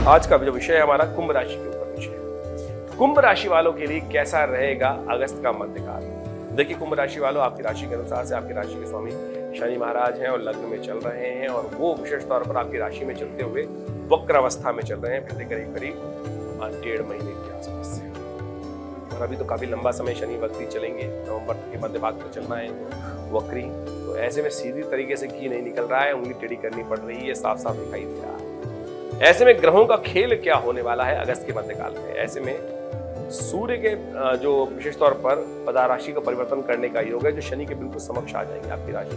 आज का जो विषय है हमारा कुंभ राशि के ऊपर विषय है। कुंभ राशि वालों के लिए कैसा रहेगा अगस्त का मध्यकाल। देखिए कुंभ राशि वालों, आपकी राशि के अनुसार से आपकी राशि के स्वामी शनि महाराज हैं और लग्न में चल रहे हैं, और वो विशेष तौर पर आपकी राशि में चलते हुए वक्र अवस्था में चल रहे हैं पिछले करीब 1.5 महीने के आसपास से। और अभी तो काफी लंबा समय शनि वक्री चलेंगे, नवंबर के मध्य भाग में चलना है वक्री। तो ऐसे में सीधी तरीके से घी नहीं निकल रहा है, उंगली टेढ़ी करनी पड़ रही है, साफ साफ दिखाई दे रहा है। ऐसे में ग्रहों का खेल क्या होने वाला है अगस्त के मध्यकाल में। ऐसे में सूर्य के जो विशेष तौर पर पदा राशि का परिवर्तन करने का योग है, जो शनि के बिल्कुल समक्ष आ जाएंगे, आपकी राशि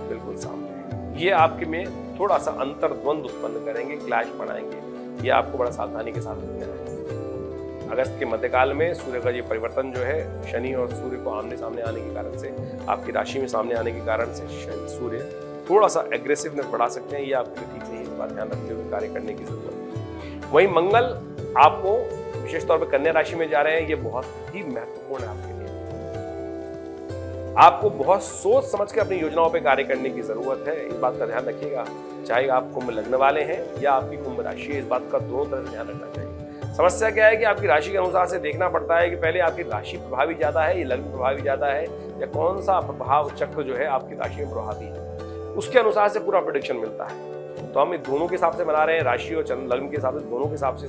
बिल्कुल सामने। ये आपके में थोड़ा सा अंतर्द्वंद उत्पन्न करेंगे, क्लैश बनाएंगे। ये आपको बड़ा सावधानी के साथ रखना है। अगस्त के मध्यकाल में सूर्य का ये परिवर्तन जो है, शनि और सूर्य को आमने सामने आने के कारण से, आपकी राशि में सामने आने के कारण से सूर्य थोड़ा सा एग्रेसिवनेस बढ़ा सकते हैं। ये आपके लिए ठीक नहीं है, इस बात ध्यान रखते हुए कार्य करने की जरूरत है। वहीं मंगल आपको विशेष तौर पर कन्या राशि में जा रहे हैं, ये बहुत ही महत्वपूर्ण है आपके लिए। आपको बहुत सोच समझ के अपनी योजनाओं पे कार्य करने की जरूरत है, इस बात का ध्यान रखिएगा। चाहे आप कुंभ लग्न वाले हैं या आपकी कुंभ राशि है, इस बात का दोनों तरह से ध्यान रखना चाहिए। समस्या क्या है कि आपकी राशि के अनुसार से देखना पड़ता है कि पहले आपकी राशि प्रभावी ज्यादा है, ये लग्न प्रभावी ज्यादा है, या कौन सा प्रभाव चक्र जो है आपकी राशि में प्रभावी है, उसके अनुसार से पूरा प्रेडिक्शन मिलता है। तो हम दोनों के हिसाब से बना रहे हैं, राशि और चंद्र लग्न के हिसाब से, दोनों के हिसाब से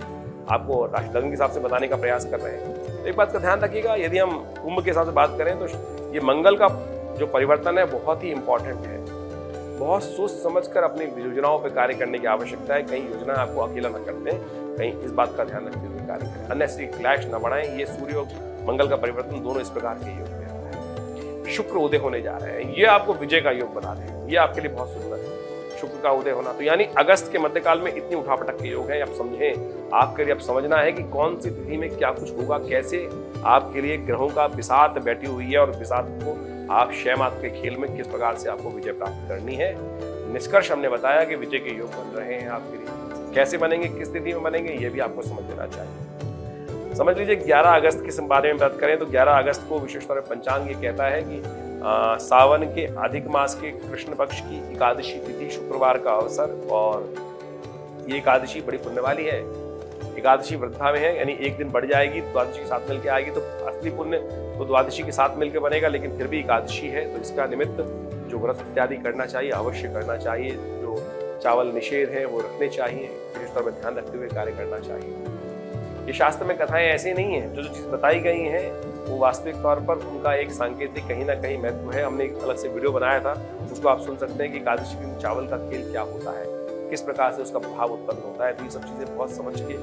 आपको राशि लग्न के हिसाब से बताने का प्रयास कर रहे हैं। एक बात का ध्यान रखिएगा, यदि हम कुंभ के हिसाब से बात करें तो ये मंगल का जो परिवर्तन है बहुत ही इंपॉर्टेंट है। बहुत सोच समझ कर अपनी योजनाओं पर कार्य करने की आवश्यकता है। कहीं योजना आपको अकेला न करते हैं, कहीं इस बात का ध्यान रखते हुए कार्य करें, अननेसेसरी क्लैश न बढ़ाएं। ये सूर्य और मंगल का परिवर्तन दोनों इस प्रकार के योग में आ रहा है। शुक्र उदय होने जा रहे हैं, ये आपको विजय का योग बना रहे हैं, ये आपके लिए बहुत सुंदर है शुक्र का उदय होना। तो यानी अगस्त के मध्यकाल में इतनी उठापटक के योग है, आप समझें। आपके लिए अब समझना है कि कौन सी तिथि में क्या कुछ होगा, कैसे आपके लिए ग्रहों का बिसात बैठी हुई है, और बिसात को आप शयमात के खेल में किस प्रकार से आपको विजय प्राप्त करनी है। निष्कर्ष हमने बताया कि विजय के योग बन रहे हैं आपके लिए। कैसे बनेंगे, किस तिथि में बनेंगे, ये भी आपको समझ लेना चाहिए। समझ लीजिए 11 अगस्त के बारे में बात करें तो 11 अगस्त को विशेष तौर पर पंचांग ये कहता है कि सावन के अधिक मास के कृष्ण पक्ष की एकादशी तिथि, शुक्रवार का अवसर, और ये एकादशी बड़ी पुण्य वाली है। एकादशी वृद्धा में है, यानी एक दिन बढ़ जाएगी, द्वादशी के साथ मिलकर आएगी, तो असली पुण्य तो द्वादशी के साथ मिलकर बनेगा, लेकिन फिर भी एकादशी है तो इसका निमित्त जो व्रत इत्यादि करना चाहिए, अवश्य करना चाहिए। जो चावल निषेध है वो रखने चाहिए, विशेष तौर पर ध्यान रखते हुए कार्य करना चाहिए। ये शास्त्र में कथाएं ऐसी नहीं है, जो चीज बताई गई हैं वो वास्तविक तौर पर उनका एक सांकेतिक कहीं ना कहीं महत्व है। हमने एक अलग से वीडियो बनाया था, उसको आप सुन सकते हैं कि एकादशी के दिन चावल का खेल क्या होता है, किस प्रकार से उसका प्रभाव उत्पन्न होता है। तो ये सब चीजें बहुत समझ के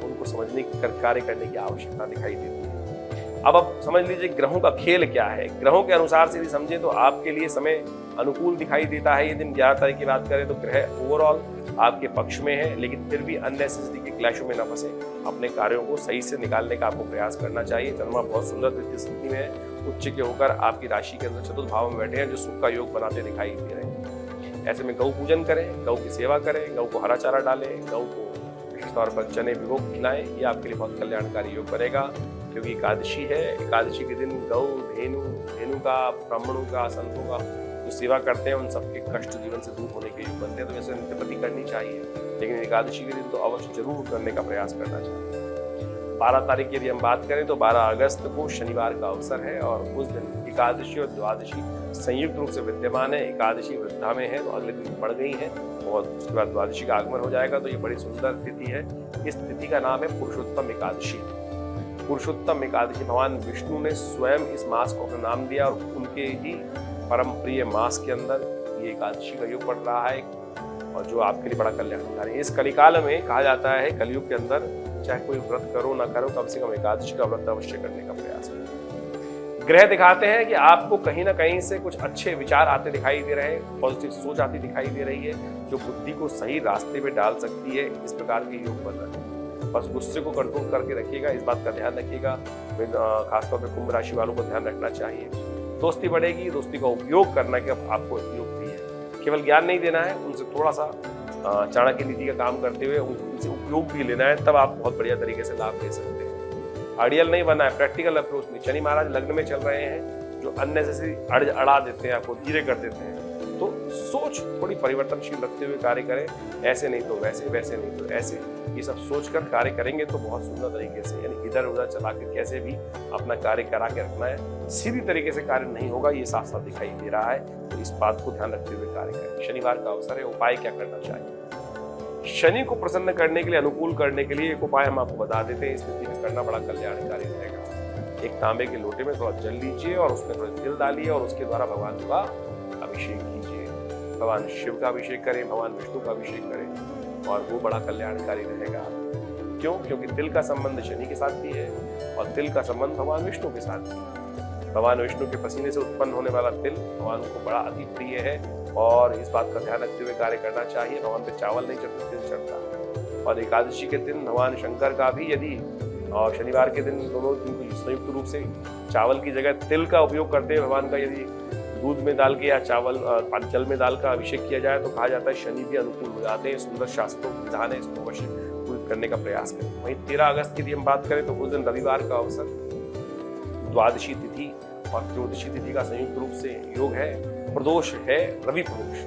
उनको समझने कार्य करने की आवश्यकता दिखाई देती है। अब समझ लीजिए ग्रहों का खेल क्या है। ग्रहों के अनुसार से यदि समझे तो आपके लिए समय अनुकूल दिखाई देता है। ये दिन 11 तारीख की बात करें तो ग्रह ओवरऑल आपके पक्ष में है, लेकिन फिर भी अननेसेसरी के क्लैशों में न फंसे, अपने कार्यों को सही से निकालने का आपको प्रयास करना चाहिए। चंद्रमा बहुत सुंदर तृतीय स्थिति में है, उच्च के होकर आपकी राशि के अंदर चतुर्थ भाव में बैठे हैं, जो सुख का योग बनाते दिखाई दे रहे हैं। ऐसे में गौ पूजन करें, गौ की सेवा करें, गौ को हरा चारा डालें, गौ को विशेष तौर पर चने भिगो खिलाएं। ये आपके लिए बहुत कल्याणकारी योग बनेगा, क्योंकि एकादशी है। एकादशी के दिन गौ, धेनु का, ब्राह्मणों का, संतों का जो सेवा करते हैं, उन सबके कष्ट जीवन से दूर होने के योग बनते हैं। तो वैसे नित्यपति करनी चाहिए, लेकिन एकादशी के दिन तो अवश्य जरूर करने का प्रयास करना चाहिए। 12 तारीख की यदि हम बात करें तो 12 अगस्त को शनिवार का अवसर है, और उस दिन एकादशी और द्वादशी संयुक्त रूप से विद्यमान है। एकादशी वृद्धा में है तो अगले दिन बढ़ गई है, और उसके बाद द्वादशी का आगमन हो जाएगा। तो ये बड़ी सुंदर तिथि है। इस तिथि का नाम है पुरुषोत्तम एकादशी। पुरुषोत्तम एकादशी, भगवान विष्णु ने स्वयं इस मास को अपना नाम दिया, और उनके ही परम प्रिय मास के अंदर ये एकादशी का योग पड़ रहा है, और जो आपके लिए बड़ा कल्याणकारी है। इस कलिकाल में कहा जाता है, कलयुग के अंदर चाहे कोई व्रत करो ना करो, कम से कम एकादशी का व्रत अवश्य करने का प्रयास करें। ग्रह दिखाते हैं कि आपको कहीं ना कहीं से कुछ अच्छे विचार आते दिखाई दे रहे हैं, पॉजिटिव सोच आती दिखाई दे रही है, जो बुद्धि को सही रास्ते पे डाल सकती है। इस प्रकार के योग बन रहे हैं। बस गुस्से को कंट्रोल करके रखिएगा, इस बात का ध्यान रखिएगा। खासतौर पर कुंभ राशि वालों को ध्यान रखना चाहिए। दोस्ती बढ़ेगी, दोस्ती का उपयोग करना कि आपको योग भी है। केवल ज्ञान नहीं देना है, उनसे थोड़ा सा चाणक्य नीति का काम करते हुए उनसे उपयोग भी लेना है, तब आप बहुत बढ़िया तरीके से लाभ ले सकते हैं। आइडियल नहीं बनना है, प्रैक्टिकल अप्रोच में। शनि महाराज लग्न में चल रहे हैं, जो अननेसेसरी अड़ा देते हैं, आपको धीरे कर देते हैं। तो सोच थोड़ी परिवर्तनशील रखते हुए कार्य करें, ऐसे नहीं तो वैसे, वैसे नहीं तो ऐसे, ये सब सोचकर कार्य करेंगे तो बहुत सुंदर तरीके से, यानी इधर उधर चला कर कैसे भी अपना कार्य करा के रखना है, सीधी तरीके से कार्य नहीं होगा, ये साफ साफ दिखाई दे रहा है। तो इस बात को ध्यान रखते हुए कार्य करें। शनिवार का अवसर है, उपाय क्या करना चाहिए? शनि को प्रसन्न करने के लिए, अनुकूल करने के लिए एक उपाय हम आपको बता देते हैं, इस स्थिति में करना बड़ा कल्याणकारी रहेगा। एक तांबे के लोटे में थोड़ा जल लीजिए और उसमें थोड़ा तिल डालिए और उसके द्वारा भगवान का अभिषेक कीजिए। भगवान शिव का अभिषेक करें, भगवान विष्णु का अभिषेक करें और वो बड़ा कल्याणकारी रहेगा। क्यों? क्योंकि तिल का संबंध शनि के साथ भी है और तिल का संबंध भगवान विष्णु के साथ भी है। भगवान विष्णु के पसीने से उत्पन्न होने वाला तिल भगवान को बड़ा अति प्रिय है और इस बात का ध्यान रखते हुए कार्य करना चाहिए। भगवान पे चावल नहीं चढ़ता, तिल चढ़ता। और एकादशी के दिन भगवान शंकर का भी यदि और शनिवार के दिन दोनों दिन संयुक्त रूप से चावल की जगह तिल का उपयोग करते हैं, भगवान का यदि दूध में डाल के या चावल जल में डाल का अभिषेक किया जाए तो कहा जाता है शनि भी अनुकूल हो जाते हैं। सुंदर शास्त्रों का विधान है, इसको अवश्य पूर्ण करने का प्रयास करें। वहीं 13 अगस्त की यदि हम बात करें तो उस दिन रविवार का अवसर, द्वादशी तिथि और त्रयोदशी तिथि का संयुक्त रूप से योग है। प्रदोष है रवि प्रदोष,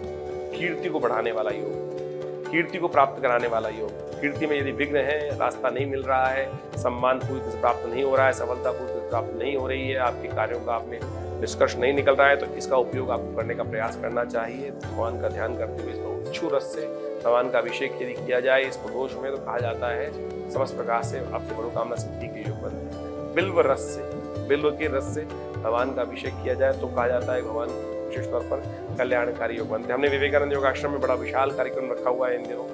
कीर्ति को बढ़ाने वाला योग, कीर्ति को प्राप्त कराने वाला योग। कीर्ति में यदि विघ्न है, रास्ता नहीं मिल रहा है, सम्मान पूरी से प्राप्त नहीं हो रहा है, सफलता पूरी से प्राप्त नहीं हो रही है, आपके कार्यों का आप में निष्कर्ष नहीं निकल रहा है, तो इसका उपयोग आपको करने का प्रयास करना चाहिए। भगवान का ध्यान करते हुए इसको इच्छु रस से भगवान का अभिषेक यदि किया जाए इस प्रदोष में तो कहा जाता है समस्त प्रकार से आपकी मनोकामना सिद्धि के योग बनते हैं। बिल्व रस से, बिल्व के रस से भगवान का अभिषेक किया जाए तो कहा जाता है भगवान विशेष तौर पर कल्याणकारी योग बनते हैं। हमने विवेकानंद योग आश्रम में बड़ा विशाल कार्यक्रम रखा हुआ है इन दिनों,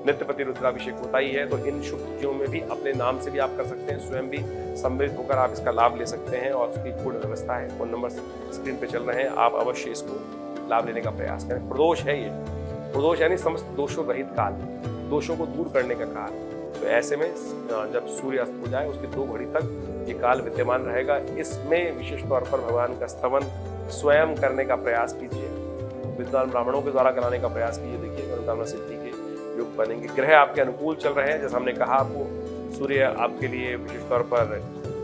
नित्यपति रुद्राभिषेक होता ही है, तो इन शुभ तिथियों में भी अपने नाम से भी आप कर सकते हैं, स्वयं भी सम्मिलित होकर आप इसका लाभ ले सकते हैं और उसकी पूर्ण व्यवस्था है। फोन नंबर स्क्रीन पे चल रहे हैं, आप अवश्य इसको लाभ लेने का प्रयास करें। प्रदोष है ये, प्रदोष यानी समस्त दोषों रहित काल, दोषों को दूर करने का काल। तो ऐसे में जब सूर्य अस्त हो जाए उसके 2 घड़ी तक ये काल विद्यमान रहेगा। इसमें विशेष तौर पर भगवान का स्तवन स्वयं करने का प्रयास कीजिए, विद्वान ब्राह्मणों के द्वारा कराने का प्रयास कीजिए। देखिए मनोकामना सिद्धि के योग बनेंगे। ग्रह आपके अनुकूल चल रहे हैं, जैसा हमने कहा आपको, सूर्य आपके लिए विशेष तौर पर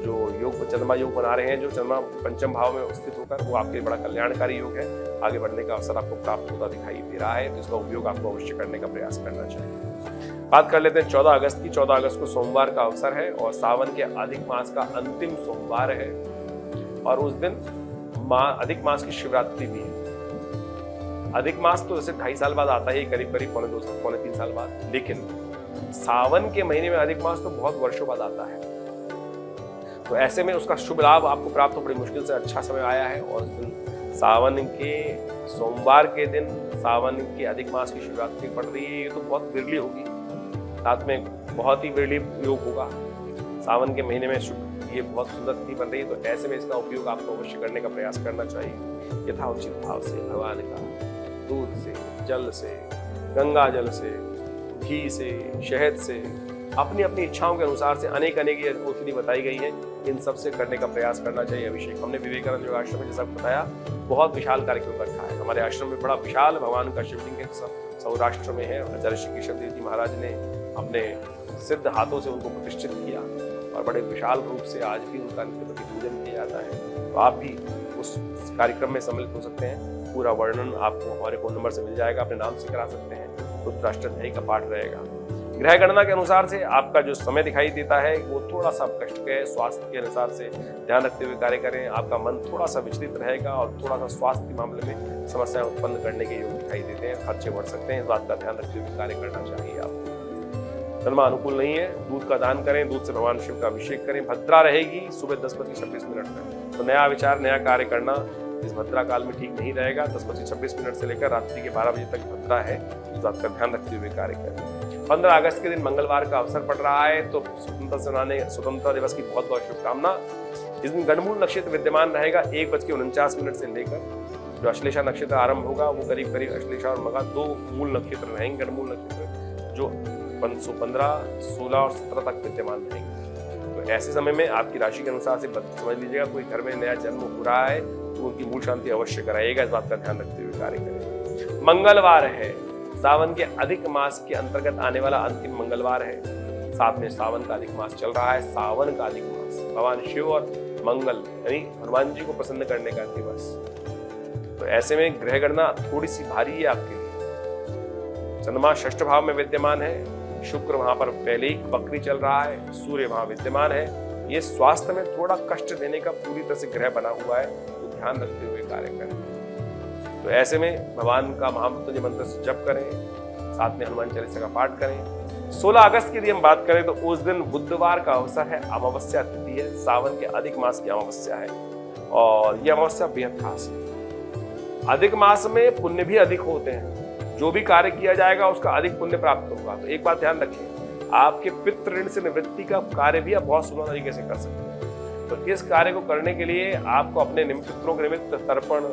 जो योग चंद्रमा योग बना रहे हैं, जो चंद्रमा पंचम भाव में स्थित होकर, वो आपके बड़ा कल्याणकारी योग है। आगे बढ़ने का अवसर आपको प्राप्त होता दिखाई दे रहा है, तो इसका उपयोग आपको अवश्य करने का प्रयास करना चाहिए। बात कर लेते हैं 14 अगस्त की। 14 अगस्त को सोमवार का अवसर है और सावन के अधिक मास का अंतिम सोमवार है और उस दिन अधिक मास की शिवरात्रि भी है। अधिक मास तो जैसे 2.5 साल बाद आता है, करीब करीब पौने 3 साल बाद, लेकिन सावन के महीने में अधिक मास तो बहुत वर्षों बाद आता है। तो ऐसे में उसका शुभ लाभ आपको प्राप्त हो बड़ी मुश्किल से अच्छा समय आया है और उस दिन सावन के सोमवार के दिन सावन के अधिक मास की शिवरात्रि पड़ रही है। ये तो बहुत विरली होगी, साथ में बहुत ही विरली योग होगा। सावन के महीने में ये बहुत सुंदर तिथि बन रही है, तो ऐसे में इसका उपयोग आपको अवश्य करने का प्रयास करना चाहिए। यथाउचित भाव से भगवान का दूध से, जल से, गंगा जल से, घी से, शहद से, अपनी अपनी इच्छाओं के अनुसार से अनेक औषधि बताई गई है, इन सब से करने का प्रयास करना चाहिए अभिषेक। हमने विवेकानंद योग आश्रम में जैसा बताया बहुत विशाल कार्यक्रम रखा है। हमारे आश्रम में बड़ा विशाल भगवान का शिवलिंग है, सौराष्ट्र में है। आचार्य श्री केशव देव जी महाराज ने अपने सिद्ध हाथों से उनको प्रतिष्ठित किया और बड़े विशाल रूप से आज भी उनका नित्यपति पूजन किया जाता है। तो आप भी उस कार्यक्रम में सम्मिलित हो सकते हैं। पूरा वर्णन आपको हमारे फोन नंबर से मिल जाएगा, अपने नाम से करा सकते हैं। रुद्राष्टध्यायी का पाठ रहेगा। ग्रह गणना के अनुसार से आपका जो समय दिखाई देता है वो थोड़ा सा कष्ट है। स्वास्थ्य के अनुसार से ध्यान रखते हुए कार्य करें। आपका मन थोड़ा सा विचलित रहेगा और थोड़ा सा स्वास्थ्य के मामले में समस्याएं उत्पन्न करने के योग दिखाई देते हैं। खर्चे बढ़ सकते हैं, इस बात का ध्यान रखते हुए कार्य करना चाहिए आपको। जन्मा अनुकूल नहीं है, दूध का दान करें, दूध से भगवान शिव का अभिषेक करें। भद्रा रहेगी सुबह 10:26 में, तो नया विचार नया कार्य करना इस भद्रा काल में ठीक नहीं रहेगा। 10:26 से लेकर रात्रि के 12 बजे तक भद्रा है, इस बात का ध्यान रखते हुए कार्य करें। 15 अगस्त के दिन मंगलवार का अवसर पड़ रहा है, तो स्वतंत्रता दिवस की बहुत बहुत शुभकामना। इस दिन गणमूल नक्षत्र विद्यमान रहेगा 1:49 से लेकर जो अश्लेषा नक्षत्र आरंभ होगा वो करीब करीब अश्लेषा और मघा 2 मूल नक्षत्र रहेंगे, गणमूल नक्षत्र जो 15, 16 और 17 तक विद्यमान रहेंगे। तो ऐसे समय में आपकी राशि के अनुसार से समझ लीजिएगा कोई घर में नया जन्म हो रहा है तो उनकी मूल शांति अवश्य कराइएगा, इस बात का ध्यान रखते हुए कार्य करें। मंगलवार है, सावन के अधिक मास के अंतर्गत आने वाला अंतिम मंगलवार है। साथ में सावन का अधिक मास चल रहा है। सावन का अधिक मास भगवान शिव और मंगल यानी हनुमान जी को प्रसन्न करने का दिवस। तो तो ऐसे में ग्रह गणना थोड़ी सी भारी है आपके लिए। चंद्रमा षष्ठ भाव में विद्यमान है, शुक्र वहां पर पहले ही वक्री चल रहा है, सूर्य वहां विद्यमान है। ये स्वास्थ्य में थोड़ा कष्ट देने का पूरी तरह से ग्रह बना हुआ है, तो ध्यान रखते हुए कार्य करें। तो ऐसे में भगवान का महामृत्युंजय मंत्र से जप करें, साथ में हनुमान चालीसा का पाठ करें। 16 अगस्त की यदि हम बात करें तो उस दिन बुधवार का अवसर है, अमावस्या तिथि है, सावन के अधिक मास की अमावस्या है और यह अमावस्या बेहद खास है। अधिक मास में पुण्य भी अधिक होते हैं, जो भी कार्य किया जाएगा उसका अधिक पुण्य प्राप्त होगा। तो एक बात ध्यान रखिए, आपके पितृ ऋण से निवृत्ति का कार्य भी आप बहुत सुंदर तरीके से कर सकते हैं। तो इस कार्य को करने के लिए आपको अपने पितरों के निमित्त तर्पण,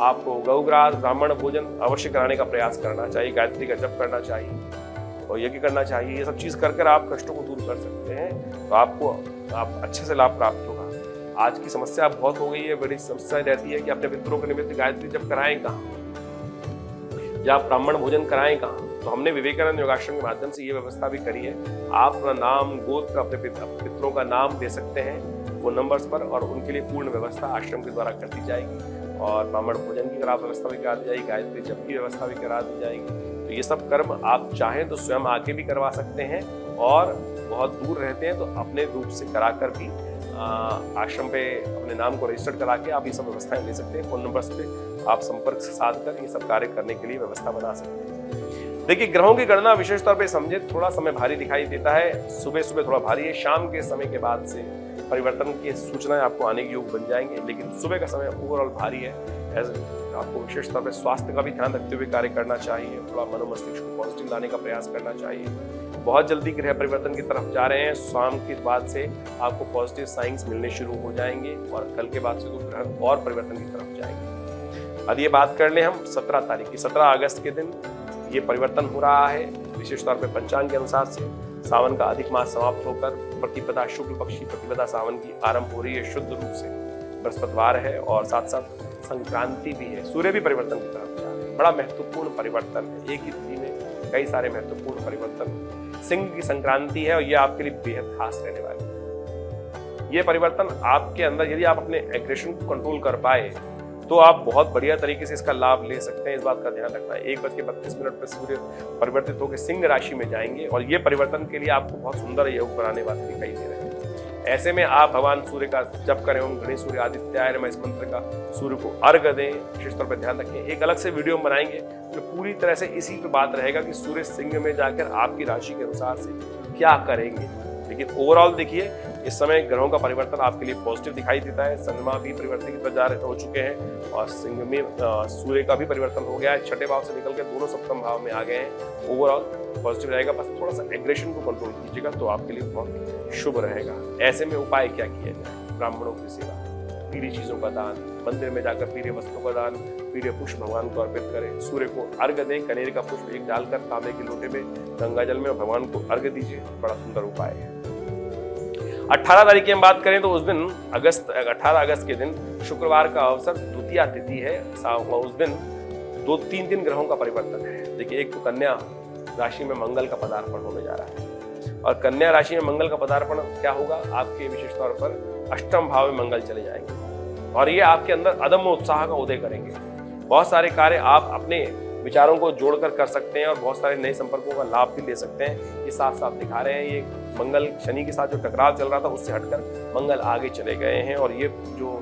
आपको गौग्रास ब्राह्मण भोजन अवश्य कराने का प्रयास करना चाहिए, गायत्री का जप करना चाहिए और यज्ञ करना चाहिए। ये सब चीज कर आप कष्टों को दूर कर सकते हैं, तो आपको अच्छे से लाभ प्राप्त होगा। आज की समस्या बहुत हो गई है, बड़ी समस्या रहती है कि अपने पितरों के निमित्त गायत्री जप कराएं कहाँ या ब्राह्मण भोजन कराएं कहाँ। तो हमने विवेकानंद योगाश्रम के माध्यम से ये व्यवस्था भी करी है। आप अपना नाम गोत्र अपने पितरों का नाम दे सकते हैं फोन नंबर्स पर और उनके लिए पूर्ण व्यवस्था आश्रम के द्वारा कर दी जाएगी और ब्राह्मण भोजन की व्यवस्था भी करा दी जाएगी, गायत्री जप की व्यवस्था भी करा दी जाएगी। तो ये सब कर्म आप चाहें तो स्वयं आके भी करवा सकते हैं और बहुत दूर रहते हैं तो अपने रूप से कराकर भी आश्रम पे अपने नाम को रजिस्टर करा के आप ये सब व्यवस्थाएं ले सकते हैं। फोन नंबर्स पे आप संपर्क साध कर ये सब कार्य करने के लिए व्यवस्था बना सकते हैं। देखिए, ग्रहों की गणना विशेष तौर पे समझे थोड़ा समय भारी दिखाई देता है। सुबह सुबह थोड़ा भारी है, शाम के समय के बाद से परिवर्तन की सूचनाएं आपको आने के योग बन जाएंगे, लेकिन सुबह का समय ओवरऑल भारी है। आपको विशेष तौर पे स्वास्थ्य का भी ध्यान रखते हुए कार्य करना चाहिए, थोड़ा मनोमस्तिष्क को पॉजिटिव लाने का प्रयास करना चाहिए। बहुत जल्दी ग्रह परिवर्तन की तरफ जा रहे हैं, शाम के बाद से आपको पॉजिटिव साइंस मिलने शुरू हो जाएंगे और कल के बाद से तो ग्रह और परिवर्तन की तरफ जाएंगे। अब ये बात कर ले हम 17 तारीख की, 17 अगस्त के दिन ये परिवर्तन हो रहा है। विशेष तौर पे पंचांग के अनुसार से सावन का अधिक मास समाप्त होकर प्रतिपदा शुक्ल पक्ष की प्रतिपदा सावन की आरंभ हो रही है। शुद्ध रूप से बृहस्पतिवार है और साथ साथ संक्रांति भी है। सूर्य भी परिवर्तन की तरफ जा रहे हैं, बड़ा महत्वपूर्ण परिवर्तन है। एक ही तिथि में कई सारे महत्वपूर्ण परिवर्तन। सिंह की संक्रांति है और यह आपके लिए बेहद खास रहने वाली है। ये परिवर्तन आपके अंदर, यदि आप अपने एग्रेशन को कंट्रोल कर पाए तो आप बहुत बढ़िया तरीके से इसका लाभ ले सकते हैं। इस बात का ध्यान रखना है। 1:32 पर सूर्य परिवर्तित होकर सिंह राशि में जाएंगे और ये परिवर्तन के लिए आपको बहुत सुंदर योग बनाने वाले दिखाई दे रहे हैं। ऐसे में आप भगवान सूर्य का जप करें, ओम गणेश सूर्य आदित्याय नमः इस मंत्र का सूर्य को अर्घ दें। विशेष तौर पर ध्यान रखें, एक अलग से वीडियो बनाएंगे जो पूरी तरह से इसी पे बात रहेगा कि सूर्य सिंह में जाकर आपकी राशि के अनुसार से क्या करेंगे। लेकिन ओवरऑल देखिए, इस समय ग्रहों का परिवर्तन आपके लिए पॉजिटिव दिखाई देता है। चंद्रमा भी परिवर्तन की तरफ हो चुके हैं और सिंह में सूर्य का भी परिवर्तन हो गया है। छठे भाव से निकल के दोनों सप्तम भाव में आ गए हैं। ओवरऑल पॉजिटिव रहेगा, बस थोड़ा सा एग्रेशन को कंट्रोल कीजिएगा तो आपके लिए बहुत शुभ रहेगा। ऐसे में उपाय क्या किया जाए? ब्राह्मणों की सेवा, पीली चीजों का दान, मंदिर में जाकर पीले वस्त्रों का दान, पीले पुष्प भगवान को अर्पित करें, सूर्य को अर्घ दें, कनेर का पुष्प एक डालकर तांबे के लोटे में गंगा जल में भगवान को अर्घ दीजिए। बड़ा सुंदर उपाय है। 18 तारीख की हम बात करें तो उस दिन 18 अगस्त के दिन शुक्रवार का अवसर द्वितीया तिथि है। उस दिन 2-3 दिन ग्रहों का परिवर्तन है। देखिए, एक तो कन्या राशि में मंगल का पदार्पण होने जा रहा है और कन्या राशि में मंगल का पदार्पण क्या होगा? आपके विशेष तौर पर अष्टम भाव में मंगल चले जाएंगे और ये आपके अंदर अदम्य उत्साह का उदय करेंगे। बहुत सारे कार्य आप अपने विचारों को जोड़कर कर सकते हैं और बहुत सारे नए संपर्कों का लाभ भी ले सकते हैं। ये साफ साफ दिखा रहे हैं। ये मंगल शनि के साथ जो टकराव चल रहा था उससे हटकर मंगल आगे चले गए हैं और ये जो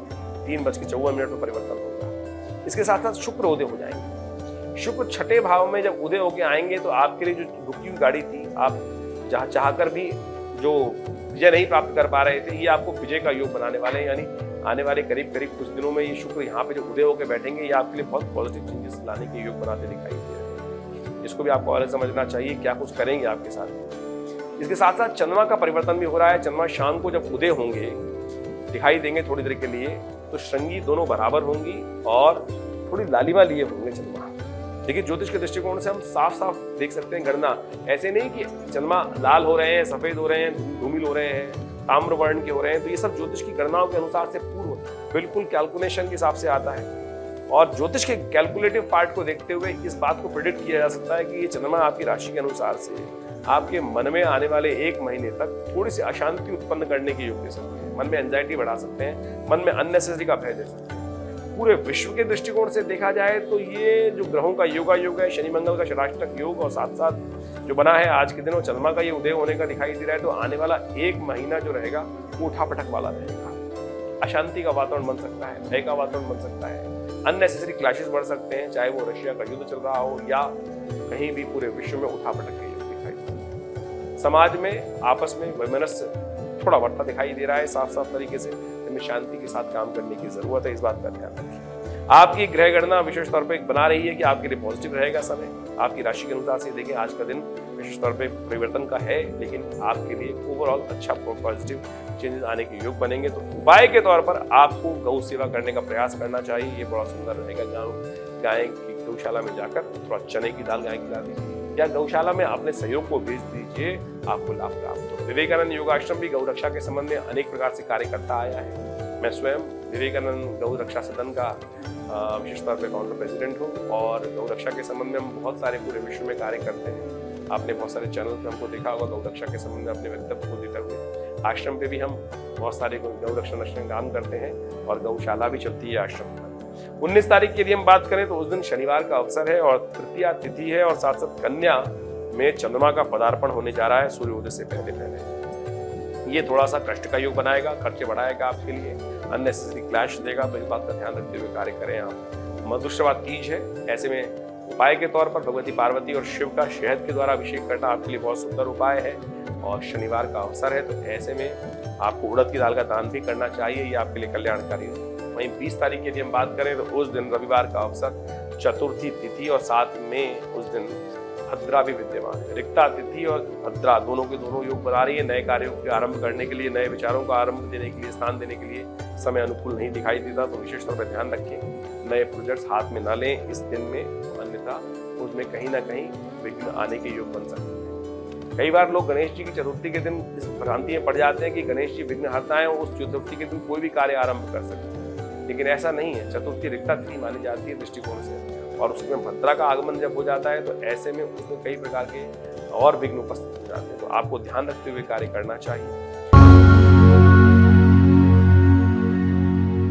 3:54 में परिवर्तन होगा। इसके साथ साथ शुक्र उदय हो जाएंगे। शुक्र छठे भाव में जब उदय होकर आएंगे तो आपके लिए जो रुकी हुई गाड़ी थी, आप जहां चाहकर भी जो विजय नहीं प्राप्त कर पा रहे थे, ये आपको विजय का योग बनाने वाले हैं। यानी आने वाले करीब कुछ दिनों में ये शुक्र यहाँ पे जो उदय होकर बैठेंगे, ये आपके लिए बहुत पॉजिटिव चेंजेस लाने के योग बनाते दिखाई दे रहे हैं। इसको भी आपको अलग समझना चाहिए, क्या कुछ करेंगे आपके साथ। इसके साथ साथ चंद्रमा का परिवर्तन भी हो रहा है। चंद्रमा शाम को जब उदय होंगे, दिखाई देंगे थोड़ी देर के लिए, तो श्रृंगी दोनों बराबर होंगी और थोड़ी लालिमा लिए होंगे चंद्रमा। देखिए, ज्योतिष के दृष्टिकोण से हम साफ साफ देख सकते हैं गणना ऐसे नहीं कि चंद्रमा लाल हो रहे हैं, सफेद हो रहे हैं, धूमिल हो रहे हैं, ताम्र वर्ण के हो रहे हैं। तो ये सब ज्योतिष की गणनाओं के अनुसार से पूर्व बिल्कुल कैलकुलेशन के हिसाब से आता है और ज्योतिष के कैलकुलेटिव पार्ट को देखते हुए इस बात को प्रेडिक्ट किया जा सकता है कि ये चंद्रमा आपकी राशि के अनुसार से आपके मन में आने वाले 1 महीने तक थोड़ी सी अशांति उत्पन्न करने के योग दे सकते हैं। मन में एंजाइटी बढ़ा सकते हैं, मन में अननेसेसरी का भय दे सकते हैं। पूरे विश्व के दृष्टिकोण से देखा जाए तो ये जो ग्रहों का योग है, शनि मंगल का षडाष्टक योग और साथ साथ जो बना है आज के दिन और चंद्रमा का ये उदय होने का दिखाई दे रहा है, तो आने वाला एक महीना जो रहेगा वो उठापटक वाला रहेगा। अशांति का वातावरण बन सकता है, भय का वातावरण बन सकता है, अननेसेसरी क्लैशेस बढ़ सकते हैं, चाहे वो रशिया का युद्ध चल रहा हो या कहीं भी पूरे विश्व में उठापटक के योग दिखाई दे रहा है। समाज में आपस में वैमनस्य थोड़ा बढ़ता दिखाई दे रहा है साफ साफ तरीके से, हमें शांति के साथ काम करने की जरूरत है, इस बात का ध्यान रखें। आपकी ग्रह गणना विशेष तौर पे बना रही है कि आपके लिए पॉजिटिव रहेगा समय। आपकी राशि के अनुसार से देखें, आज का दिन विशेष तौर पे परिवर्तन का है, लेकिन आपके लिए ओवरऑल अच्छा पॉजिटिव चेंजेस आने के योग बनेंगे। तो उपाय के तौर पर आपको गौ सेवा करने का प्रयास करना चाहिए, ये बड़ा सुंदर रहेगा। गाय की गौशाला में जाकर थोड़ा चने की दाल गाय खिला दीजिए या गौशाला में अपने सहयोग को भेज दीजिए, आपको लाभ प्राप्त हो। विवेकानंद योगाश्रम भी गौ रक्षा के संबंध में अनेक प्रकार से कार्य करता आया है। मैं स्वयं विवेकानंद गौ रक्षा सदन का विशेष तौर पर काउंटर प्रेसिडेंट हूँ और गौ रक्षा के संबंध में हम बहुत सारे पूरे विश्व में कार्य करते हैं। आपने बहुत सारे चैनल पे हमको देखा होगा गौ रक्षा के संबंध में अपने वक्तव्य को देते हुए। आश्रम पे भी हम बहुत सारे गौ रक्षा काम करते हैं और गौशाला भी चलती है आश्रम पर। 19 तारीख के लिए हम बात करें तो उस दिन शनिवार का अवसर है और तृतीया तिथि है और साथ साथ कन्या में चंद्रमा का पदार्पण होने जा रहा है सूर्योदय से पहले। ये थोड़ा सा कष्ट का योग बनाएगा, खर्चे बढ़ाएगा आपके लिए, अननेसेसरी क्लैश देगा, तो इस बात का ध्यान रखते हुए कार्य करें आप। मधुश्रवा तीज है, ऐसे में उपाय के तौर पर भगवती पार्वती और शिव का शहद के द्वारा अभिषेक करना आपके लिए बहुत सुंदर उपाय है और शनिवार का अवसर है, तो ऐसे में आपको उड़द की दाल का दान भी करना चाहिए, ये आपके लिए कल्याणकारी है। वहीं 20 तारीख के लिए हम बात करें तो उस दिन रविवार का अवसर, चतुर्थी तिथि और साथ में उस दिन भद्रा भी विद्यमान है। रिक्ता तिथि और भद्रा दोनों के दोनों योग बना रही है। नए कार्यों के आरंभ करने के लिए, नए विचारों का आरंभ देने के लिए, स्थान देने के लिए समय अनुकूल नहीं दिखाई देता, तो विशेष तौर पर ध्यान रखें नए प्रोजेक्ट्स हाथ में न लें इस दिन में, अन्यथा उसमें कहीं ना कहीं विघ्न आने के योग बन सकते हैं। कई बार लोग गणेश जी की चतुर्थी के दिन इस भ्रांति में पड़ जाते हैं कि गणेश जी विघ्न हरता है, उस चतुर्थी के दिन कोई भी कार्य आरंभ कर सकते हैं, लेकिन ऐसा नहीं है। चतुर्थी रिक्ता तिथि मानी जाती है दृष्टिकोण से, और उसमें भद्रा का आगमन जब हो जाता है तो ऐसे में उसमें कई प्रकार के और विघ्न उपस्थित हो जाते हैं, तो आपको ध्यान रखते हुए कार्य करना चाहिए।